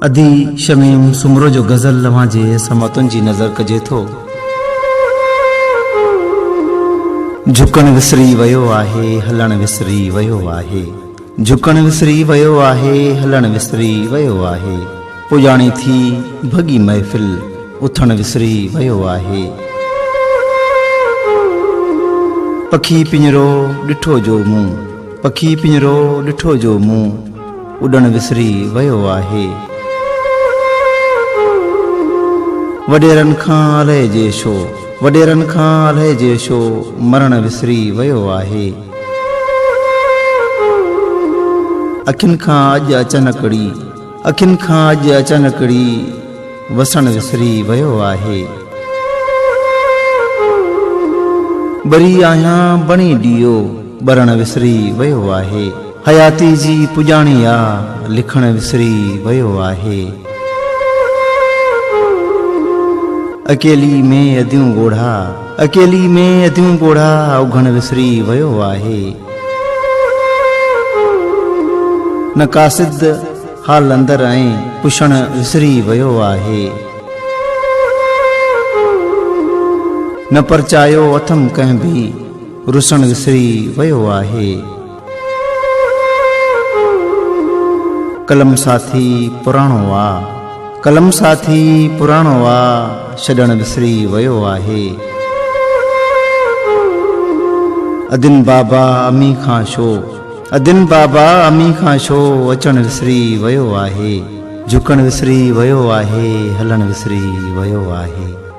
अधी शमीम सुमरो जो गज़ल लव्हां जे समतुन जी नज़र कजे थो। झुकण विसरी वयो आहे, हलण विसरी वयो आहे। झुकण विसरी वयो आहे, हलण विसरी वयो आहे। पुॼाणी थी भॻी महफ़िल, उथण विसरी वयो आहे। पखी पिंजरो ॾिठो जो मूं, पखी पिंजरो ॾिठो जो मूं, उॾण विसरी वयो आहे। वॾेरनि खां अलाए जे शो, वॾेरनि खां अलाए जे शो, मरण विसरी वयो आहे। अखियुनि खां अॼु अचानकड़ी, अखियुनि खां अॼु अचानकड़ी, वसण विसरी वयो आहे। बरी आहियां बणी ॾियो, ॿरण विसरी वयो आहे। हयाती जी पुॼाणी आ, लिखण विसरी वयो आहे। अकेली में अदियूं ॻोढ़ा, अकेली में अदियूं ॻोढ़ा, उघण विसरी वयो आहे। न कासिद हाल अंदर ऐं पुछण विसरी वयो आहे। न परचायो अथम कंहिं बि, रुसण विसरी वयो आहे। कलम साथी पुराणो आ, कलम साथी पुराणो आ, छॾण विसरी वयो आहे। अदिन बाबा अमी खां शो, अदिन बाबा अमी खां शो, अचण विसरी वयो आहे। झुकण विसरी वयो आहे, हलण विसरी वयो आहे।